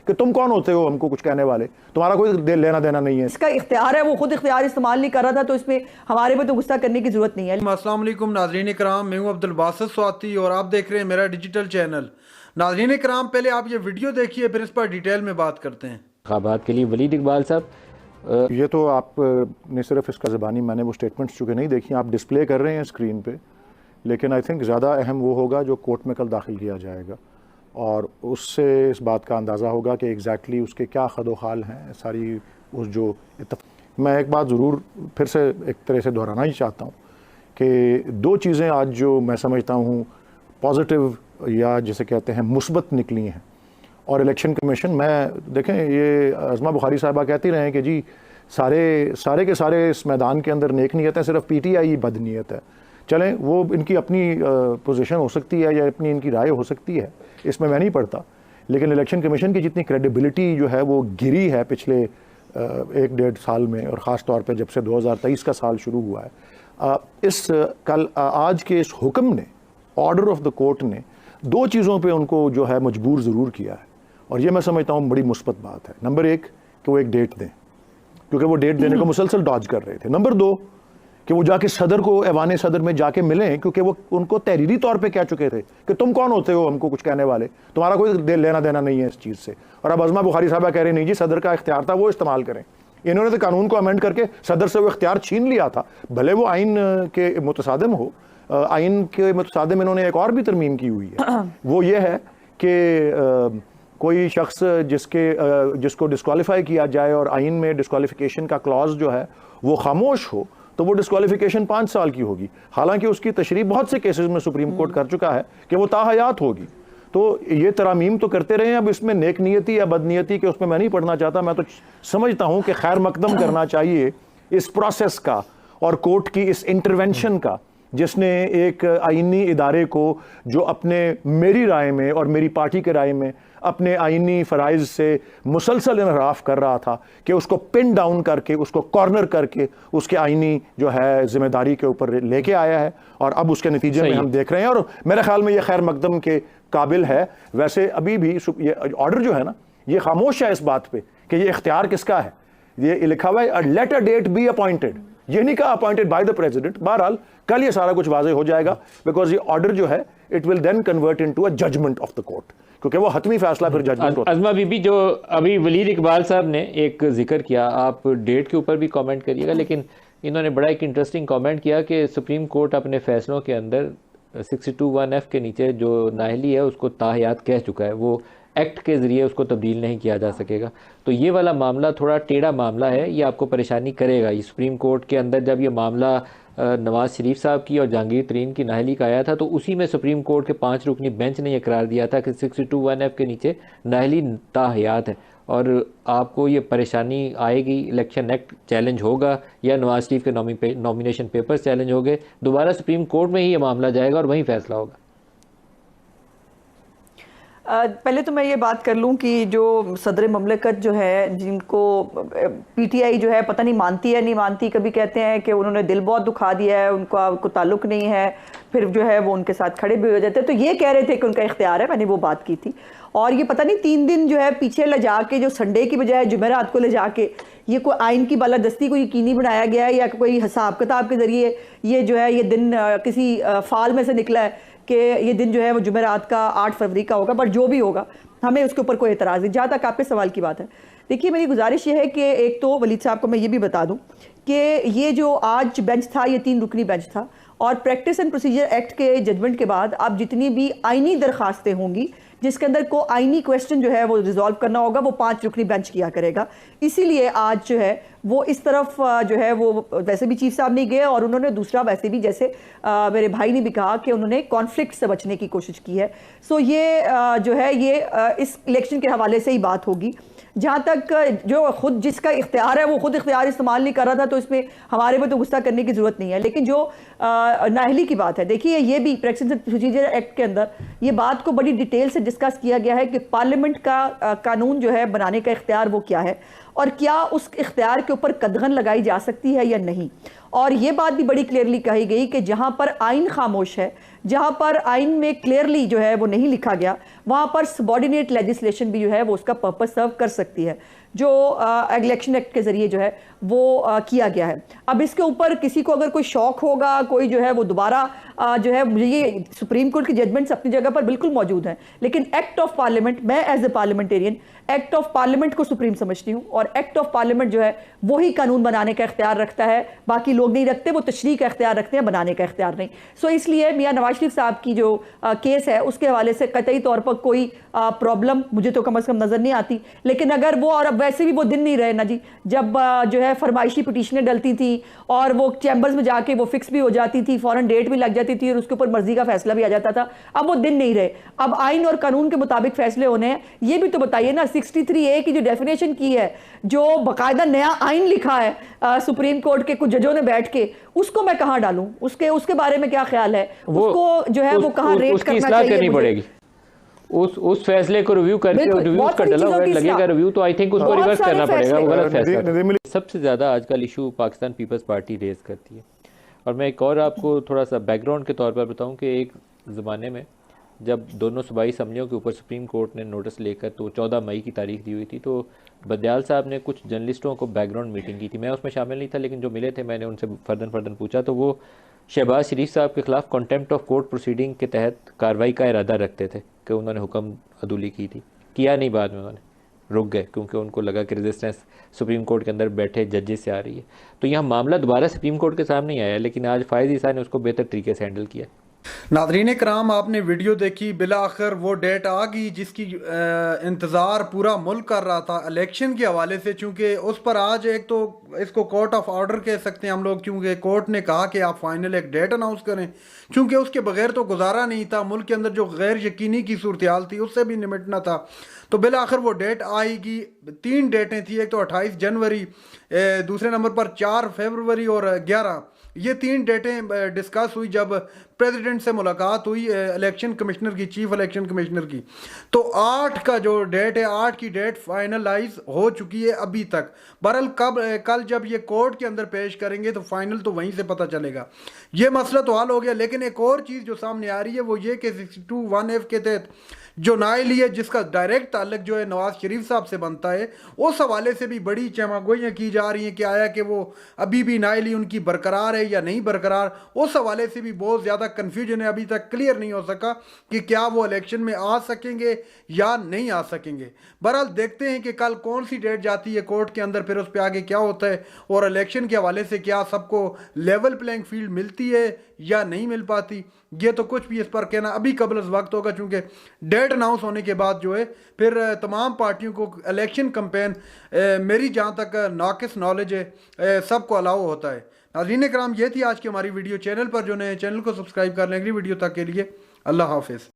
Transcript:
कि तुम कौन होते हो हमको कुछ कहने वाले, तुम्हारा कोई लेना देना नहीं है। इसका इख्तियार है, वो खुद इख्तियार इस्तेमाल नहीं कर रहा था, तो इसमें हमारे पे तो गुस्सा करने की जरूरत नहीं है। अस्सलाम वालेकुम नाज़रीन कराम, मैं हूं अब्दुल बासित स्वाति और आप देख रहे हैं मेरा डिजिटल चैनल। नाज़रीन कराम, पहले आप ये वीडियो देखिए, फिर इस पर डिटेल में बात करते हैं। इंतखाबात के लिए वलीद इकबाल साहब, ये तो आपने सिर्फ इसका ज़बानी मैंने वो स्टेटमेंट्स चूँकि नहीं देखी, आप डिस्प्ले कर रहे हैं स्क्रीन पे, लेकिन आई थिंक ज़्यादा अहम वो होगा जो कोर्ट में कल दाखिल किया जाएगा और उससे इस बात का अंदाज़ा होगा कि एग्जैक्टली उसके क्या खदो खाल हैं सारी उस जो मैं एक बात ज़रूर फिर से एक तरह से दोहराना ही चाहता हूँ कि दो चीज़ें आज जो मैं समझता हूँ पॉजिटिव या जिसे कहते हैं मुस्बत निकली हैं। और इलेक्शन कमीशन, मैं देखें ये अज़मा बुखारी साहबा कहती रहे हैं कि जी सारे के सारे इस मैदान के अंदर नेक नीयत है, सिर्फ पीटीआई बदनीयत है। चलें, वो इनकी अपनी पोजीशन हो सकती है या अपनी इनकी राय हो सकती है, इसमें मैं नहीं पढ़ता, लेकिन इलेक्शन कमीशन की जितनी क्रेडिबिलिटी जो है वो गिरी है पिछले 1-1.5 साल में, और ख़ास तौर पे जब से 2023 का साल शुरू हुआ है। आज के इस हुक्म ने, ऑर्डर ऑफ द कोर्ट ने दो चीज़ों पे उनको जो है मजबूर ज़रूर किया है, और ये मैं समझता हूँ बड़ी मुस्बत बात है। नंबर 1 कि वो एक डेट दें, क्योंकि वो डेट देने को मुसलसल डॉज कर रहे थे। नंबर 2 कि वो जाके सदर को, ऐवान सदर में जाके मिलें, क्योंकि वो उनको तहरीरी तौर पे कह चुके थे कि तुम कौन होते हो हमको कुछ कहने वाले, तुम्हारा कोई लेना देना नहीं है इस चीज़ से। और अब अज़मा बुखारी साहबा कह रही नहीं जी, सदर का इख्तियार था, वो इस्तेमाल करें। इन्होंने तो कानून को अमेंड करके सदर से वो इख्तियार छीन लिया था, भले वो आइन के मुतसादिम हो। आइन के मुतसादिम इन्होंने एक और भी तरमीम की हुई है, वो ये है कि कोई शख्स जिसको डिस्क्वालीफाई किया जाए और आइन में डिस्क्वालिफिकेशन का क्लॉज जो है वो खामोश हो, तो वो डिस्क्वालिफिकेशन 5 साल की होगी। हालांकि उसकी तशरीह बहुत से केसेस में सुप्रीम कोर्ट कर चुका है कि वो ताहयात होगी। तो ये तरामीम तो करते रहे हैं। अब इसमें नेक नियति या बदनीयति के उसमें मैं नहीं पढ़ना चाहता। मैं तो समझता हूँ कि खैर मकदम करना चाहिए इस प्रोसेस का और कोर्ट की इस इंटरवेंशन का, जिसने एक आइनी इदारे को जो अपने, मेरी राय में और मेरी पार्टी के राय में, अपने आइनी फ़राइज़ से मुसलसल इनहराफ कर रहा था, कि उसको पिन डाउन करके, उसको कॉर्नर करके उसके आइनी जो है जिम्मेदारी के ऊपर लेके आया है, और अब उसके नतीजे में हम देख रहे हैं। और मेरे ख्याल में ये खैर मकदम के काबिल है। वैसे अभी भी ये ऑर्डर जो है ना, ये खामोश है इस बात पे कि ये इख्तियार किसका है। ये लिखा हुआ है let a date be appointed, ये नहीं कहा अपॉइंटेड बाय द प्रेसिडेंट। बहरहाल कल ये सारा कुछ वाज़ेह हो जाएगा, बिकॉज ये ऑर्डर जो है it will then convert into a judgment of the court, क्योंकि वो हतमी फैसला फिर जजमेंट होता है। अज़मा बीबी, जो अभी वलीद इकबाल साहब ने एक जिक्र किया, आप डेट के ऊपर भी कमेंट करिएगा, लेकिन इन्होंने बड़ा एक इंटरेस्टिंग कमेंट किया कि सुप्रीम कोर्ट अपने फैसलों के अंदर 62(1)(f के नीचे जो नाहली है उसको ताहयात कह चुका है, वो एक्ट के ज़रिए उसको तब्दील नहीं किया जा सकेगा। तो ये वाला मामला थोड़ा टेढ़ा मामला है, ये आपको परेशानी करेगा। ये सुप्रीम कोर्ट के अंदर जब ये मामला नवाज़ शरीफ साहब की और जहांगीर तरीन की नाहली का आया था, तो उसी में सुप्रीम कोर्ट के 5 रुकनी बेंच ने यह करार दिया था कि 62(1)(f के नीचे नाहली ताहयात है, और आपको ये परेशानी आएगी। इलेक्शन एक्ट चैलेंज होगा या नवाज शरीफ के नॉमिनेशन पेपर्स चैलेंज हो गए, दोबारा सुप्रीम कोर्ट में ही ये मामला जाएगा और वहीं फैसला होगा। पहले तो मैं ये बात कर लूँ कि जो सदर ममलकत जो है, जिनको पीटीआई जो है पता नहीं मानती है नहीं मानती, कभी कहते हैं कि उन्होंने दिल बहुत दुखा दिया है, उनका कोई ताल्लुक नहीं है, फिर जो है वो उनके साथ खड़े भी हो जाते हैं। तो ये कह रहे थे कि उनका इख्तियार है, मैंने वो बात की थी। और ये पता नहीं 3 दिन जो है पीछे ले जाके, जो संडे की बजाय जुमेरात को ले जाके, ये कोई आइन की बालादस्ती को यकीनी बनाया गया है या कोई हिसाब किताब के ज़रिए ये जो है ये दिन किसी फाल में से निकला है कि ये दिन जो है वो जुमेरात का 8 फरवरी का होगा। बट जो भी होगा, हमें उसके ऊपर कोई एतराज़ नहीं। जहाँ तक आपके सवाल की बात है, देखिए मेरी गुजारिश ये है कि एक तो वलीद साहब को मैं ये भी बता दूं कि ये जो आज बेंच था, ये 3 रुकनी बेंच था, और प्रैक्टिस एंड प्रोसीजर एक्ट के जजमेंट के बाद अब जितनी भी आइनी दरखास्तें होंगी जिसके अंदर को आइनी क्वेश्चन जो है वो रिजॉल्व करना होगा, वो 5 रुकनी बेंच किया करेगा। इसीलिए आज जो है वो इस तरफ जो है वो वैसे भी चीफ साहब नहीं गए, और उन्होंने दूसरा वैसे भी जैसे मेरे भाई ने भी कहा कि उन्होंने कॉन्फ्लिक्ट से बचने की कोशिश की है। सो ये जो है ये इस इलेक्शन के हवाले से ही बात होगी। जहाँ तक जो खुद जिसका इख्तियार है वो खुद इख्तियार इस्तेमाल नहीं कर रहा था, तो इसमें हमारे पे तो गुस्सा करने की ज़रूरत नहीं है। लेकिन जो नाहली की बात है, देखिए ये भी प्रैक्टिस एंड प्रोसीजर एक्ट के अंदर ये बात को बड़ी डिटेल से डिस्कस किया गया है कि पार्लियामेंट का कानून जो है बनाने का इख्तियार वो क्या है, और क्या उस इख्तियार के ऊपर कदगन लगाई जा सकती है या नहीं। और ये बात भी बड़ी क्लियरली कही गई कि जहां पर आइन खामोश है, जहां पर आइन में क्लियरली जो है वो नहीं लिखा गया, वहां पर सबॉर्डिनेट लेजिस्लेशन भी जो है वो उसका पर्पस सर्व कर सकती है, जो इलेक्शन एक्ट के जरिए जो है वो किया गया है। अब इसके ऊपर किसी को अगर कोई शौक होगा, कोई जो है वो दोबारा जो है, मुझे ये सुप्रीम कोर्ट की जजमेंट्स अपनी जगह पर बिल्कुल मौजूद हैं, लेकिन एक्ट ऑफ पार्लियामेंट, मैं as a parliamentarian act of parliament को सुप्रीम समझती हूँ, और एक्ट ऑफ पार्लियामेंट जो है वही कानून बनाने का इख्तियार रखता है, बाकी लोग नहीं रखते, वो तशरीह का इख्तियार रखते हैं, बनाने का इख्तियार नहीं। सो इसलिए मियां नवाज शरीफ साहब की जो केस है उसके हवाले से कतई तौर पर कोई प्रॉब्लम मुझे तो कम से कम नजर नहीं आती। लेकिन अगर वो, और अब वैसे भी वो दिन नहीं रहे ना जी, जब जो है फरमाइशी पिटीशनें डलती थी और वो चैम्बर्स में जाके वो फिक्स भी हो जाती थी, फौरन डेट भी लग जाती थी और उसके ऊपर मर्जी का फैसला भी आ जाता था। अब वो दिन नहीं रहे, अब आइन और कानून के मुताबिक फैसले होने हैं। ये भी तो बताइए ना, 63A की जो डेफिनेशन की है, जो बाकायदा नया आइन लिखा है सुप्रीम कोर्ट के कुछ जजों ने बैठ के, उसको मैं कहां डालूं? उसके बारे में क्या ख्याल है? उसको जो है वो कहां रेट करना चाहिए पड़ेगी? उस फैसले को रिव्यू करके, रिव्यू का डला हुआ लगेगा रिव्यू, तो आई थिंक उसको रिवर्स करना पड़ेगा, वो गलत फैसला। सबसे ज़्यादा आजकल issue Pakistan Peoples Party raise करती है। और मैं एक और आपको थोड़ा सा बैकग्राउंड के तौर पर बताऊं कि एक ज़माने में जब दोनों सूबाई असम्बलियों के ऊपर सुप्रीम कोर्ट ने नोटिस लेकर, तो 14 मई की तारीख दी हुई थी, तो बदयाल साहब ने कुछ जर्नलिस्टों को बैकग्राउंड मीटिंग की थी। मैं उसमें शामिल नहीं था, लेकिन जो मिले थे मैंने उनसे फर्दन पूछा, तो वो शहबाज शरीफ साहब के खिलाफ कॉन्टेम्प्ट ऑफ कोर्ट प्रोसीडिंग के तहत कार्रवाई का इरादा रखते थे कि उन्होंने हुक्म अदूली की थी, किया नहीं, बाद में उन्होंने रुक गए क्योंकि उनको लगा कि रेजिस्टेंस सुप्रीम कोर्ट के अंदर बैठे जजेस से आ रही है। तो यहाँ मामला दोबारा सुप्रीम कोर्ट के सामने ही आया, लेकिन आज फायद ईसा ने उसको बेहतर तरीके से हैंडल किया। नाज़रीन कराम, आपने वीडियो देखी, बिला आखिर वो डेट आ गई जिसकी इंतज़ार पूरा मुल्क कर रहा था इलेक्शन के हवाले से। चूँकि उस पर आज एक तो इसको कोर्ट ऑफ ऑर्डर कह सकते हैं हम लोग, क्योंकि कोर्ट ने कहा कि आप फाइनल एक डेट अनाउंस करें, क्योंकि उसके बगैर तो गुजारा नहीं था। मुल्क के अंदर जो गैर यकीनी की सूरत हाल थी उससे भी निमटना था। तो बिला आखिर वो डेट आएगी। 3 डेटें थी, एक तो 28 जनवरी, दूसरे नंबर पर 4 फरवरी और 11। ये 3 डेटें डिस्कस हुई जब प्रेसिडेंट से मुलाकात हुई इलेक्शन कमिश्नर की, चीफ इलेक्शन कमिश्नर की। तो 8 का जो डेट है, 8 की डेट फाइनलाइज हो चुकी है अभी तक। बहरहाल कल जब ये कोर्ट के अंदर पेश करेंगे तो फाइनल तो वहीं से पता चलेगा। ये मसला तो हल हो गया। लेकिन एक और चीज़ जो सामने आ रही है वो ये कि 62(1)(f) के तहत जो नाइली है, जिसका डायरेक्ट ताल्लुक जो है नवाज शरीफ साहब से बनता है, उस हवाले से भी बड़ी चमागोइयाँ की जा रही हैं कि आया कि वो अभी भी नाइली उनकी बरकरार है या नहीं बरकरार। उस हवाले से भी बहुत ज़्यादा कन्फ्यूजन है, अभी तक क्लियर नहीं हो सका कि क्या वो इलेक्शन में आ सकेंगे या नहीं आ सकेंगे। बहरहाल देखते हैं कि कल कौन सी डेट जाती है कोर्ट के अंदर, फिर उस पर आगे क्या होता है, और इलेक्शन के हवाले से क्या सबको लेवल प्लेइंग फील्ड मिलती है या नहीं मिल पाती। ये तो कुछ भी इस पर कहना अभी कबल वक्त होगा, चूँकि डेट अनाउंस होने के बाद जो है फिर तमाम पार्टियों को इलेक्शन कैंपेन, मेरी जहाँ तक नाकिस नॉलेज है, सबको अलाउ होता है। नाज़रीन कराम, ये थी आज की हमारी वीडियो। चैनल पर जो नए चैनल को सब्सक्राइब कर लें अगली वीडियो तक के लिए। अल्लाह हाफिज़।